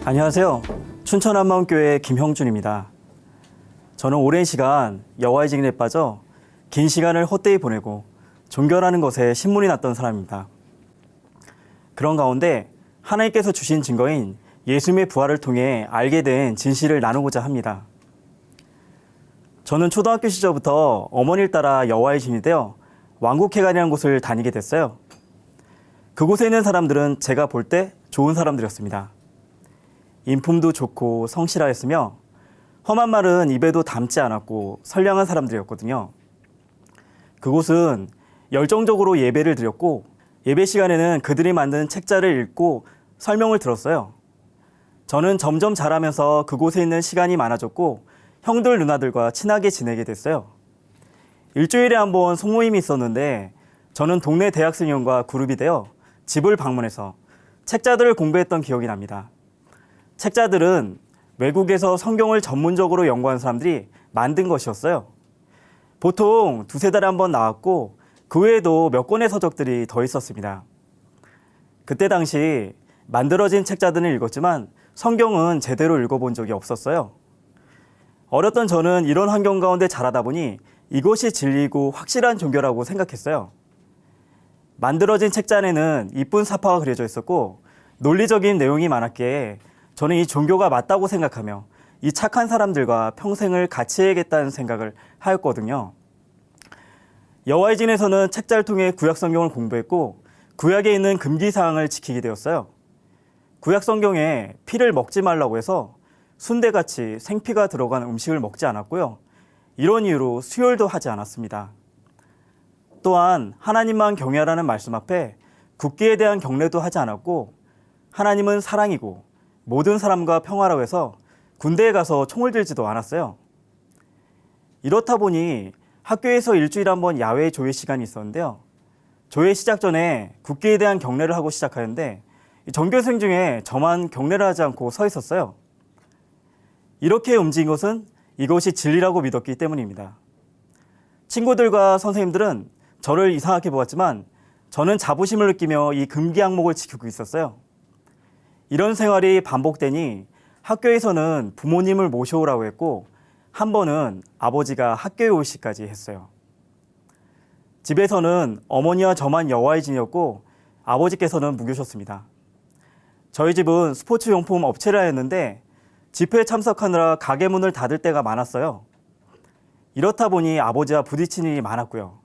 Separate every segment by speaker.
Speaker 1: 안녕하세요. 춘천한마음교회 김형준입니다. 저는 오랜 시간 여호와의 증인에 빠져 긴 시간을 헛되이 보내고 종교라는 것에 신문이 났던 사람입니다. 그런 가운데 하나님께서 주신 증거인 예수님의 부활을 통해 알게 된 진실을 나누고자 합니다. 저는 초등학교 시절부터 어머니를 따라 여호와의 증인이 되어 왕국회관이라는 곳을 다니게 됐어요. 그곳에 있는 사람들은 제가 볼 때 좋은 사람들이었습니다. 인품도 좋고 성실하였으며 험한 말은 입에도 담지 않았고 선량한 사람들이었거든요. 그곳은 열정적으로 예배를 드렸고 예배 시간에는 그들이 만든 책자를 읽고 설명을 들었어요. 저는 점점 자라면서 그곳에 있는 시간이 많아졌고 형들 누나들과 친하게 지내게 됐어요. 일주일에 한 번 소모임이 있었는데 저는 동네 대학생형과 그룹이 되어 집을 방문해서 책자들을 공부했던 기억이 납니다. 책자들은 외국에서 성경을 전문적으로 연구한 사람들이 만든 것이었어요. 보통 두세 달에 한 번 나왔고 그 외에도 몇 권의 서적들이 더 있었습니다. 그때 당시 만들어진 책자들은 읽었지만 성경은 제대로 읽어본 적이 없었어요. 어렸던 저는 이런 환경 가운데 자라다 보니 이것이 진리이고 확실한 종교라고 생각했어요. 만들어진 책자 안에는 이쁜 사파가 그려져 있었고 논리적인 내용이 많았기에 저는 이 종교가 맞다고 생각하며 이 착한 사람들과 평생을 같이 해야겠다는 생각을 하였거든요. 여호와의 증인에서는 책자를 통해 구약 성경을 공부했고 구약에 있는 금기 사항을 지키게 되었어요. 구약 성경에 피를 먹지 말라고 해서 순대같이 생피가 들어간 음식을 먹지 않았고요. 이런 이유로 수혈도 하지 않았습니다. 또한 하나님만 경외하라는 말씀 앞에 국기에 대한 경례도 하지 않았고 하나님은 사랑이고 모든 사람과 평화라고 해서 군대에 가서 총을 들지도 않았어요. 이렇다 보니 학교에서 일주일에 한 번 야외 조회 시간이 있었는데요. 조회 시작 전에 국기에 대한 경례를 하고 시작하는데 전교생 중에 저만 경례를 하지 않고 서 있었어요. 이렇게 움직인 것은 이것이 진리라고 믿었기 때문입니다. 친구들과 선생님들은 저를 이상하게 보았지만 저는 자부심을 느끼며 이 금기 항목을 지키고 있었어요. 이런 생활이 반복되니 학교에서는 부모님을 모셔오라고 했고 한 번은 아버지가 학교에 오시기까지 했어요. 집에서는 어머니와 저만 여호와의 증인이었고 아버지께서는 무교셨습니다. 저희 집은 스포츠 용품 업체를 하였는데 집회에 참석하느라 가게 문을 닫을 때가 많았어요. 이렇다 보니 아버지와 부딪히는 일이 많았고요.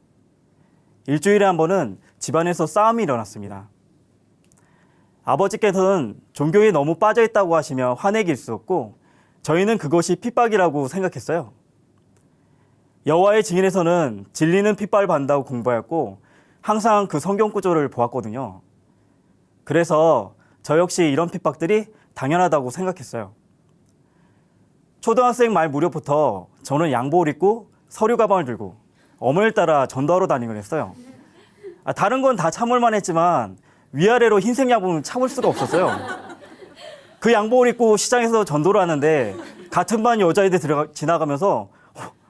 Speaker 1: 일주일에 한 번은 집안에서 싸움이 일어났습니다. 아버지께서는 종교에 너무 빠져있다고 하시며 화내기 일쑤였고 저희는 그것이 핍박이라고 생각했어요. 여호와의 증인에서는 진리는 핍박을 받는다고 공부하였고 항상 그 성경 구절을 보았거든요. 그래서 저 역시 이런 핍박들이 당연하다고 생각했어요. 초등학생 말 무렵부터 저는 양복을 입고 서류 가방을 들고 어머니를 따라 전도하러 다니곤 했어요. 다른 건 다 참을만 했지만 위아래로 흰색 양복은 참을 수가 없었어요. 그 양복을 입고 시장에서 전도를 하는데 같은 반 여자애들 지나가면서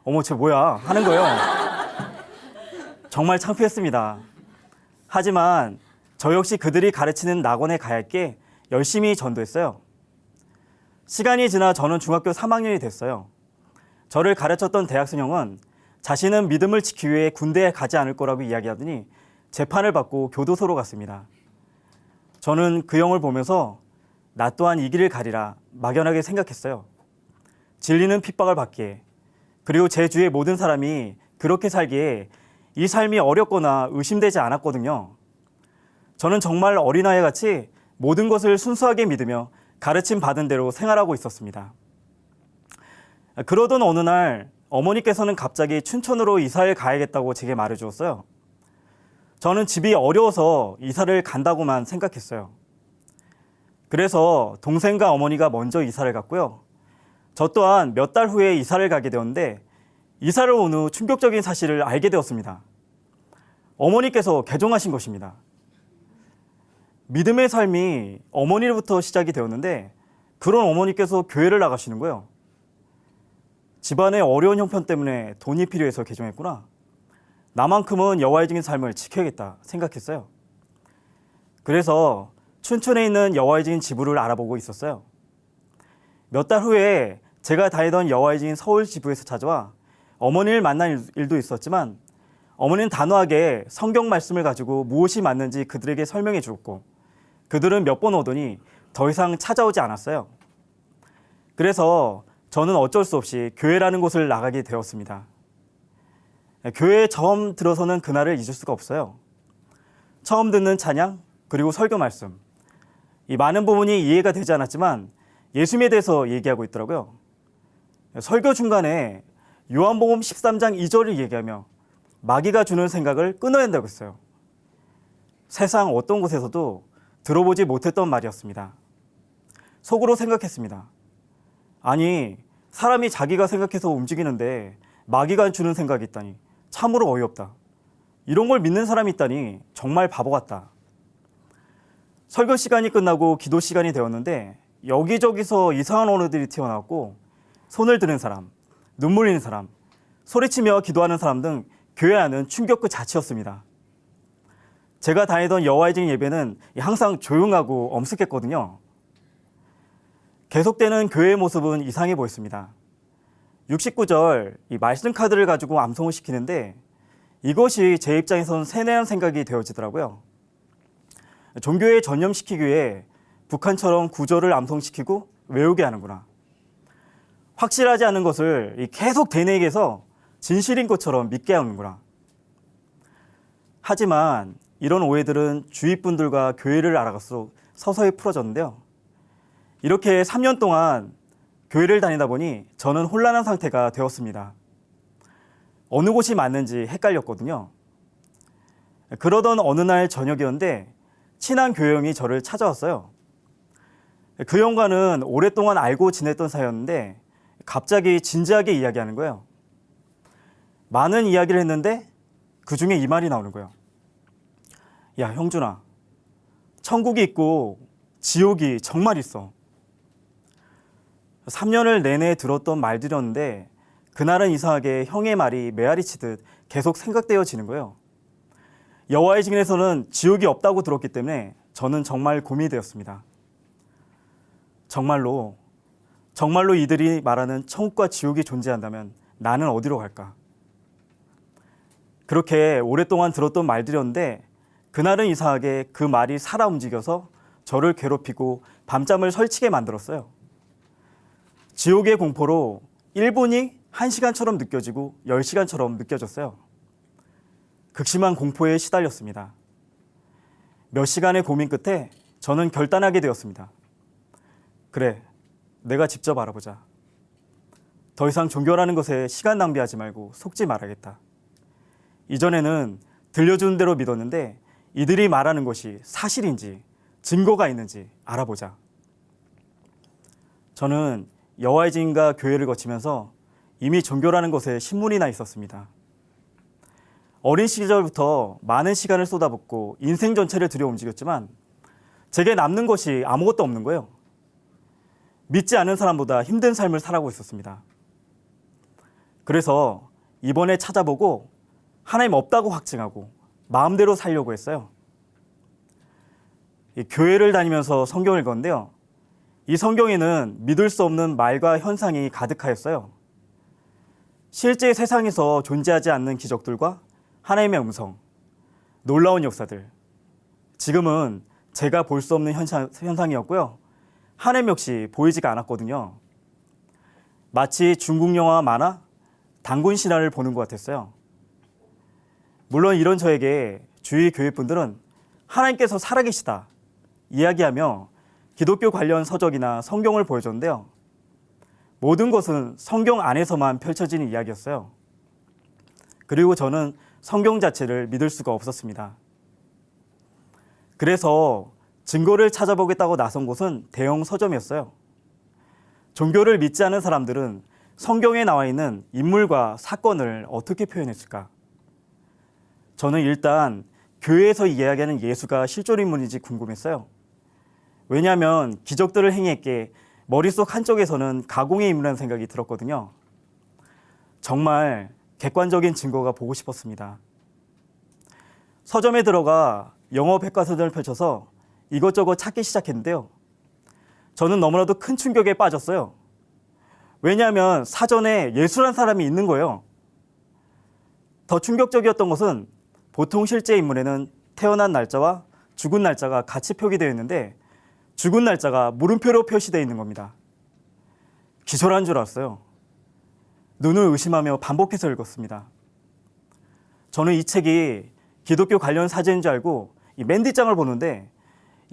Speaker 1: 어머 쟤 뭐야 하는 거예요. 정말 창피했습니다. 하지만 저 역시 그들이 가르치는 낙원에 가야 할 게 열심히 전도했어요. 시간이 지나 저는 중학교 3학년이 됐어요. 저를 가르쳤던 대학생 형은 자신은 믿음을 지키기 위해 군대에 가지 않을 거라고 이야기하더니 재판을 받고 교도소로 갔습니다. 저는 그 형을 보면서 나 또한 이 길을 가리라 막연하게 생각했어요. 진리는 핍박을 받기에 그리고 제 주위의 모든 사람이 그렇게 살기에 이 삶이 어렵거나 의심되지 않았거든요. 저는 정말 어린아이 같이 모든 것을 순수하게 믿으며 가르침 받은 대로 생활하고 있었습니다. 그러던 어느 날 어머니께서는 갑자기 춘천으로 이사를 가야겠다고 제게 말해주었어요. 저는 집이 어려워서 이사를 간다고만 생각했어요. 그래서 동생과 어머니가 먼저 이사를 갔고요. 저 또한 몇 달 후에 이사를 가게 되었는데 이사를 온 후 충격적인 사실을 알게 되었습니다. 어머니께서 개종하신 것입니다. 믿음의 삶이 어머니로부터 시작이 되었는데 그런 어머니께서 교회를 나가시는 거예요. 집안의 어려운 형편 때문에 돈이 필요해서 개종했구나. 나만큼은 여호와의 증인 삶을 지켜야겠다 생각했어요. 그래서 춘천에 있는 여호와의 증인 지부를 알아보고 있었어요. 몇 달 후에 제가 다니던 여와의 증인 서울 지부에서 찾아와 어머니를 만난 일도 있었지만 어머니는 단호하게 성경 말씀을 가지고 무엇이 맞는지 그들에게 설명해 주었고 그들은 몇 번 오더니 더 이상 찾아오지 않았어요. 그래서 저는 어쩔 수 없이 교회라는 곳을 나가게 되었습니다. 교회에 처음 들어서는 그날을 잊을 수가 없어요. 처음 듣는 찬양 그리고 설교 말씀, 이 많은 부분이 이해가 되지 않았지만 예수님에 대해서 얘기하고 있더라고요. 설교 중간에 요한복음 13장 2절을 얘기하며 마귀가 주는 생각을 끊어야 한다고 했어요. 세상 어떤 곳에서도 들어보지 못했던 말이었습니다. 속으로 생각했습니다. 아니, 사람이 자기가 생각해서 움직이는데 마귀가 주는 생각이 있다니 참으로 어이없다. 이런 걸 믿는 사람이 있다니 정말 바보 같다. 설교 시간이 끝나고 기도 시간이 되었는데 여기저기서 이상한 언어들이 튀어나왔고 손을 드는 사람, 눈물 흘리는 사람, 소리치며 기도하는 사람 등 교회 안은 충격 그 자체였습니다. 제가 다니던 여호와의 증인 예배는 항상 조용하고 엄숙했거든요. 계속되는 교회의 모습은 이상해 보였습니다. 69절 이 말씀 카드를 가지고 암송을 시키는데 이것이 제 입장에선 세뇌한 생각이 되어지더라고요. 종교에 전념시키기 위해 북한처럼 구절을 암송시키고 외우게 하는구나. 확실하지 않은 것을 계속 되뇌이게해서 진실인 것처럼 믿게 하는구나. 하지만 이런 오해들은 주위 분들과 교회를 알아갈수록 서서히 풀어졌는데요. 이렇게 3년 동안 교회를 다니다 보니 저는 혼란한 상태가 되었습니다. 어느 곳이 맞는지 헷갈렸거든요. 그러던 어느 날 저녁이었는데 친한 교회 형이 저를 찾아왔어요. 그 형과는 오랫동안 알고 지냈던 사이였는데 갑자기 진지하게 이야기하는 거예요. 많은 이야기를 했는데 그 중에 이 말이 나오는 거예요. 야, 형준아, 천국이 있고 지옥이 정말 있어. 3년을 내내 들었던 말들이었는데 그날은 이상하게 형의 말이 메아리 치듯 계속 생각되어지는 거예요. 여호와의 증인에서는 지옥이 없다고 들었기 때문에 저는 정말 고민이 되었습니다. 정말로 이들이 말하는 천국과 지옥이 존재한다면 나는 어디로 갈까? 그렇게 오랫동안 들었던 말들이었는데 그날은 이상하게 그 말이 살아 움직여서 저를 괴롭히고 밤잠을 설치게 만들었어요. 지옥의 공포로 1분이 1시간처럼 느껴지고 10시간처럼 느껴졌어요. 극심한 공포에 시달렸습니다. 몇 시간의 고민 끝에 저는 결단하게 되었습니다. 그래, 내가 직접 알아보자. 더 이상 종교라는 것에 시간 낭비하지 말고 속지 말아야겠다. 이전에는 들려주는 대로 믿었는데 이들이 말하는 것이 사실인지 증거가 있는지 알아보자. 저는 여호와의 증인과 교회를 거치면서 이미 종교라는 것에 신문이 나 있었습니다. 어린 시절부터 많은 시간을 쏟아붓고 인생 전체를 들여 움직였지만 제게 남는 것이 아무것도 없는 거예요. 믿지 않은 사람보다 힘든 삶을 살아가고 있었습니다. 그래서 이번에 찾아보고 하나님 없다고 확증하고 마음대로 살려고 했어요. 이 교회를 다니면서 성경을 읽었는데요. 이 성경에는 믿을 수 없는 말과 현상이 가득하였어요. 실제 세상에서 존재하지 않는 기적들과 하나님의 음성, 놀라운 역사들. 지금은 제가 볼 수 없는 현상이었고요. 하나님 역시 보이지가 않았거든요. 마치 중국 영화 만화 단군 신화를 보는 것 같았어요. 물론 이런 저에게 주위 교회 분들은 하나님께서 살아계시다 이야기하며 기독교 관련 서적이나 성경을 보여줬는데요. 모든 것은 성경 안에서만 펼쳐지는 이야기였어요. 그리고 저는 성경 자체를 믿을 수가 없었습니다. 그래서 증거를 찾아보겠다고 나선 곳은 대형 서점이었어요. 종교를 믿지 않은 사람들은 성경에 나와 있는 인물과 사건을 어떻게 표현했을까? 저는 일단 교회에서 이야기하는 예수가 실존 인물인지 궁금했어요. 왜냐하면 기적들을 행했기에 머릿속 한쪽에서는 가공의 인물이라는 생각이 들었거든요. 정말 객관적인 증거가 보고 싶었습니다. 서점에 들어가 영어 백과사전을 펼쳐서 이것저것 찾기 시작했는데요. 저는 너무나도 큰 충격에 빠졌어요. 왜냐하면 사전에 예수란 사람이 있는 거예요. 더 충격적이었던 것은 보통 실제 인물에는 태어난 날짜와 죽은 날짜가 같이 표기되어 있는데 죽은 날짜가 물음표로 표시되어 있는 겁니다. 기절한 줄 알았어요. 눈을 의심하며 반복해서 읽었습니다. 저는 이 책이 기독교 관련 사전인 줄 알고 이 맨 뒷장을 보는데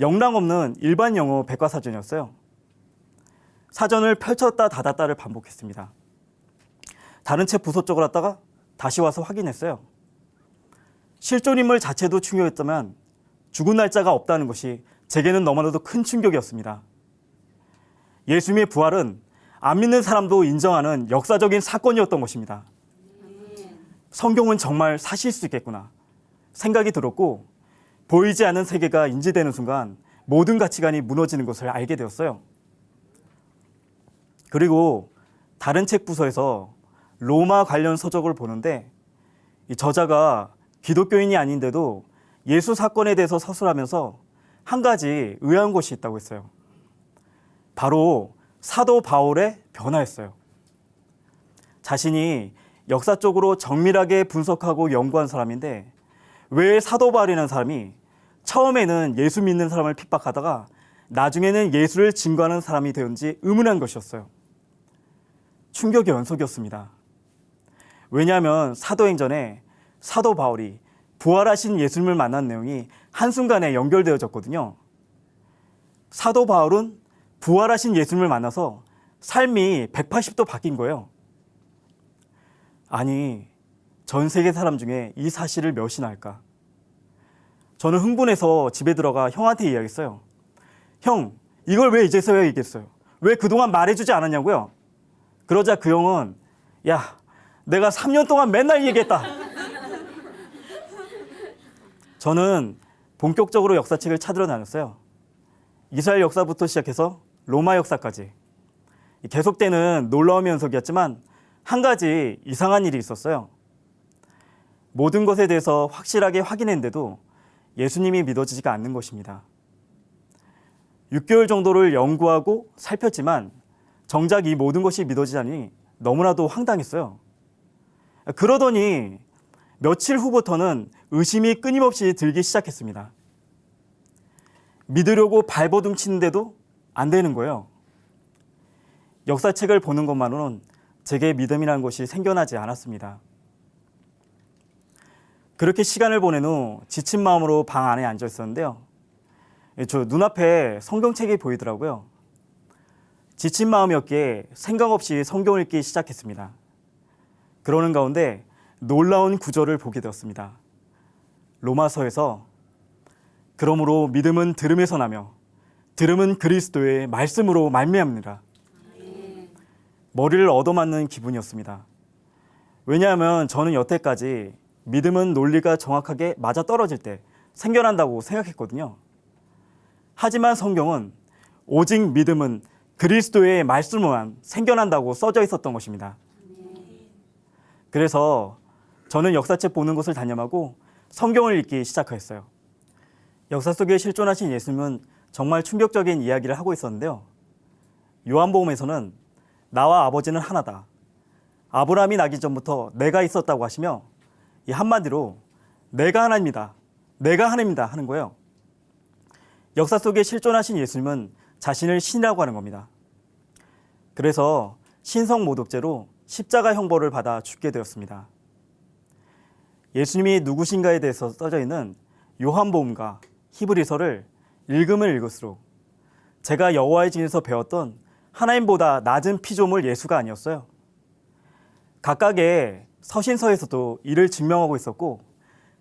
Speaker 1: 영랑 없는 일반 영어 백과사전이었어요. 사전을 펼쳤다 닫았다를 반복했습니다. 다른 책 부서 쪽을 왔다가 다시 와서 확인했어요. 실존 인물 자체도 충격했지만 죽은 날짜가 없다는 것이 제게는 너무나도 큰 충격이었습니다. 예수님의 부활은 안 믿는 사람도 인정하는 역사적인 사건이었던 것입니다. 성경은 정말 사실일 수 있겠구나 생각이 들었고 보이지 않는 세계가 인지되는 순간 모든 가치관이 무너지는 것을 알게 되었어요. 그리고 다른 책 부서에서 로마 관련 서적을 보는데 이 저자가 기독교인이 아닌데도 예수 사건에 대해서 서술하면서 한 가지 의아한 것이 있다고 했어요. 바로 사도 바울의 변화였어요. 자신이 역사적으로 정밀하게 분석하고 연구한 사람인데 왜 사도 바울이라는 사람이 처음에는 예수 믿는 사람을 핍박하다가 나중에는 예수를 증거하는 사람이 되었는지 의문한 것이었어요. 충격의 연속이었습니다. 왜냐하면 사도행전에 사도 바울이 부활하신 예수님을 만난 내용이 한순간에 연결되어졌거든요. 사도 바울은 부활하신 예수님을 만나서 삶이 180도 바뀐 거예요. 아니, 전 세계 사람 중에 이 사실을 몇이나 할까? 저는 흥분해서 집에 들어가 형한테 이야기했어요. 형, 이걸 왜 이제서야 얘기했어요? 왜 그동안 말해주지 않았냐고요? 그러자 그 형은 야, 내가 3년 동안 맨날 얘기했다. 저는 본격적으로 역사책을 찾으러 다녔어요. 이스라엘 역사부터 시작해서 로마 역사까지. 계속되는 놀라운 연속이었지만 한 가지 이상한 일이 있었어요. 모든 것에 대해서 확실하게 확인했는데도 예수님이 믿어지지가 않는 것입니다. 6개월 정도를 연구하고 살폈지만 정작 이 모든 것이 믿어지다니 너무나도 황당했어요. 그러더니 며칠 후부터는 의심이 끊임없이 들기 시작했습니다. 믿으려고 발버둥 치는데도 안 되는 거예요. 역사책을 보는 것만으로는 제게 믿음이라는 것이 생겨나지 않았습니다. 그렇게 시간을 보낸 후 지친 마음으로 방 안에 앉아 있었는데요. 저 눈앞에 성경책이 보이더라고요. 지친 마음이었기에 생각 없이 성경을 읽기 시작했습니다. 그러는 가운데 놀라운 구절을 보게 되었습니다. 로마서에서 그러므로 믿음은 들음에서 나며 들음은 그리스도의 말씀으로 말미암느니라. 머리를 얻어맞는 기분이었습니다. 왜냐하면 저는 여태까지 믿음은 논리가 정확하게 맞아떨어질 때 생겨난다고 생각했거든요. 하지만 성경은 오직 믿음은 그리스도의 말씀으로만 생겨난다고 써져 있었던 것입니다. 그래서 저는 역사책 보는 것을 단념하고 성경을 읽기 시작했어요. 역사 속에 실존하신 예수님은 정말 충격적인 이야기를 하고 있었는데요. 요한복음에서는 나와 아버지는 하나다. 아브라함이 나기 전부터 내가 있었다고 하시며 이 한마디로 내가 하나입니다. 내가 하나입니다 하는 거예요. 역사 속에 실존하신 예수님은 자신을 신이라고 하는 겁니다. 그래서 신성 모독죄로 십자가 형벌을 받아 죽게 되었습니다. 예수님이 누구신가에 대해서 써져 있는 요한복음과 히브리서를 읽으면 읽을수록 제가 여호와의 증인에서 배웠던 하나님보다 낮은 피조물 예수가 아니었어요. 각각의 서신서에서도 이를 증명하고 있었고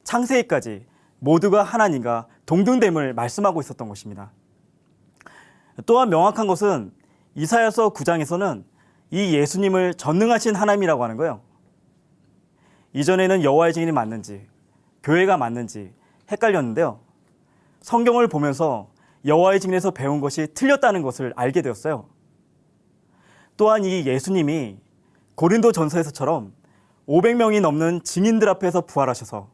Speaker 1: 창세기까지 모두가 하나님과 동등됨을 말씀하고 있었던 것입니다. 또한 명확한 것은 이사야서 9장에서는 이 예수님을 전능하신 하나님이라고 하는 거예요. 이전에는 여호와의 증인이 맞는지 교회가 맞는지 헷갈렸는데요. 성경을 보면서 여호와의 증인에서 배운 것이 틀렸다는 것을 알게 되었어요. 또한 이 예수님이 고린도 전서에서처럼 500명이 넘는 증인들 앞에서 부활하셔서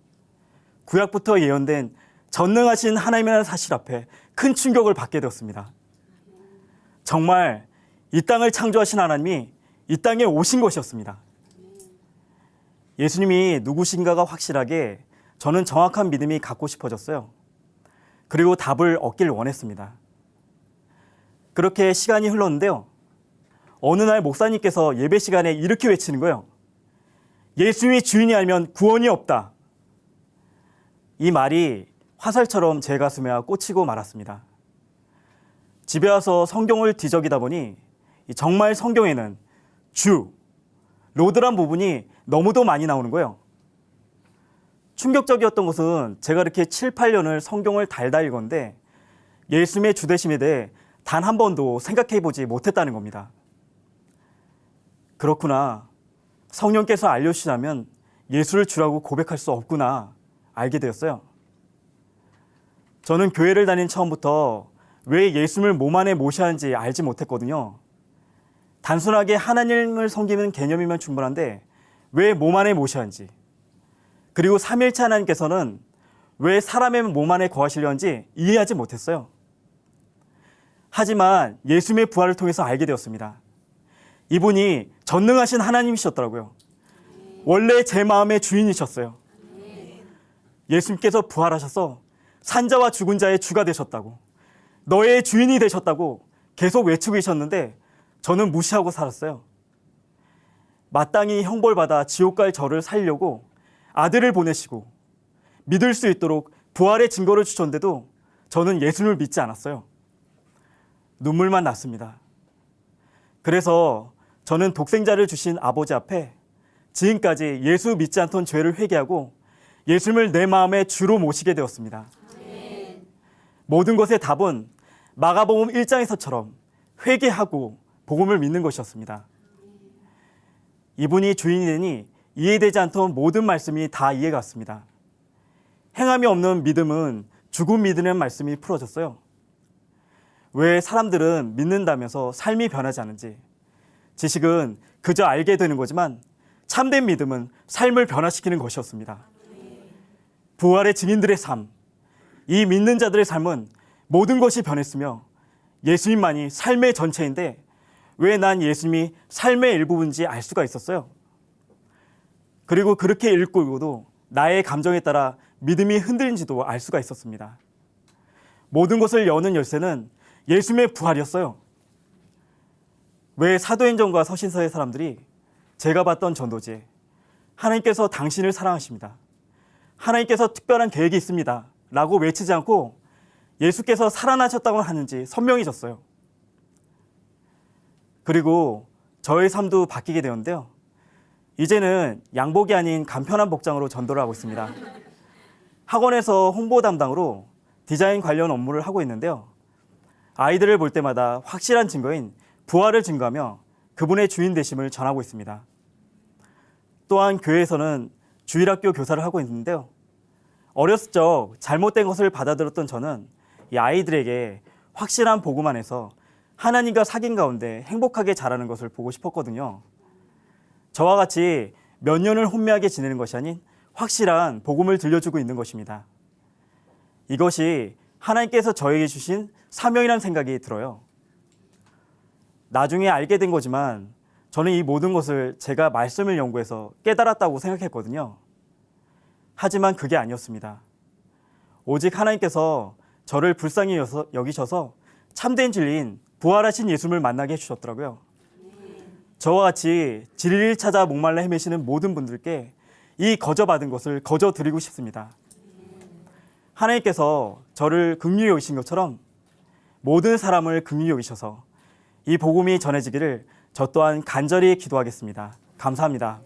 Speaker 1: 구약부터 예언된 전능하신 하나님이라는 사실 앞에 큰 충격을 받게 되었습니다. 정말 이 땅을 창조하신 하나님이 이 땅에 오신 것이었습니다. 예수님이 누구신가가 확실하게 저는 정확한 믿음이 갖고 싶어졌어요. 그리고 답을 얻길 원했습니다. 그렇게 시간이 흘렀는데요. 어느 날 목사님께서 예배 시간에 이렇게 외치는 거예요. 예수님이 주인이 알면 구원이 없다. 이 말이 화살처럼 제 가슴에 꽂히고 말았습니다. 집에 와서 성경을 뒤적이다 보니 정말 성경에는 주, 로드란 부분이 너무도 많이 나오는 거예요. 충격적이었던 것은 제가 이렇게 7, 8년을 성경을 달달 읽었는데 예수님의 주되심에 대해 단 한 번도 생각해 보지 못했다는 겁니다. 그렇구나. 성령께서 알려주시자면 예수를 주라고 고백할 수 없구나 알게 되었어요. 저는 교회를 다닌 처음부터 왜 예수님을 몸 안에 모셔야 하는지 알지 못했거든요. 단순하게 하나님을 섬기는 개념이면 충분한데 왜 몸 안에 모셔야 하는지, 그리고 삼위일체 하나님께서는 왜 사람의 몸 안에 거하시려 하는지 이해하지 못했어요. 하지만 예수님의 부활을 통해서 알게 되었습니다. 이분이 전능하신 하나님이셨더라고요. 원래 제 마음의 주인이셨어요. 예수님께서 부활하셔서 산자와 죽은 자의 주가 되셨다고, 너의 주인이 되셨다고 계속 외치고 계셨는데 저는 무시하고 살았어요. 마땅히 형벌받아 지옥 갈 저를 살리려고 아들을 보내시고 믿을 수 있도록 부활의 증거를 주셨는데도 저는 예수님을 믿지 않았어요. 눈물만 났습니다. 그래서 저는 독생자를 주신 아버지 앞에 지금까지 예수 믿지 않던 죄를 회개하고 예수님을 내 마음의 주로 모시게 되었습니다. 모든 것의 답은 마가복음 1장에서처럼 회개하고 복음을 믿는 것이었습니다. 이분이 주인이 되니 이해되지 않던 모든 말씀이 다 이해가 갔습니다. 행함이 없는 믿음은 죽음 믿으는 말씀이 풀어졌어요. 왜 사람들은 믿는다면서 삶이 변하지 않은지, 지식은 그저 알게 되는 거지만 참된 믿음은 삶을 변화시키는 것이었습니다. 부활의 증인들의 삶, 이 믿는 자들의 삶은 모든 것이 변했으며 예수님만이 삶의 전체인데 왜 난 예수님이 삶의 일부분인지 알 수가 있었어요. 그리고 그렇게 읽고도 나의 감정에 따라 믿음이 흔들린지도 알 수가 있었습니다. 모든 것을 여는 열쇠는 예수님의 부활이었어요. 왜 사도행전과 서신서의 사람들이 제가 봤던 전도지에 하나님께서 당신을 사랑하십니다, 하나님께서 특별한 계획이 있습니다 라고 외치지 않고 예수께서 살아나셨다고 하는지 선명해졌어요. 그리고 저의 삶도 바뀌게 되었는데요. 이제는 양복이 아닌 간편한 복장으로 전도를 하고 있습니다. 학원에서 홍보 담당으로 디자인 관련 업무를 하고 있는데요. 아이들을 볼 때마다 확실한 증거인 부활을 증거하며 그분의 주인 되심을 전하고 있습니다. 또한 교회에서는 주일학교 교사를 하고 있는데요. 어렸을 적 잘못된 것을 받아들였던 저는 이 아이들에게 확실한 복음 안에서 하나님과 사귐 가운데 행복하게 자라는 것을 보고 싶었거든요. 저와 같이 몇 년을 혼미하게 지내는 것이 아닌 확실한 복음을 들려주고 있는 것입니다. 이것이 하나님께서 저에게 주신 사명이라는 생각이 들어요. 나중에 알게 된 거지만 저는 이 모든 것을 제가 말씀을 연구해서 깨달았다고 생각했거든요. 하지만 그게 아니었습니다. 오직 하나님께서 저를 불쌍히 여기셔서 참된 진리인 부활하신 예수님을 만나게 해주셨더라고요. 저와 같이 진리를 찾아 목말라 헤매시는 모든 분들께 이 거저받은 것을 거저 드리고 싶습니다. 하나님께서 저를 긍휼히 여기신 것처럼 모든 사람을 긍휼히 여기셔서 이 복음이 전해지기를 저 또한 간절히 기도하겠습니다. 감사합니다.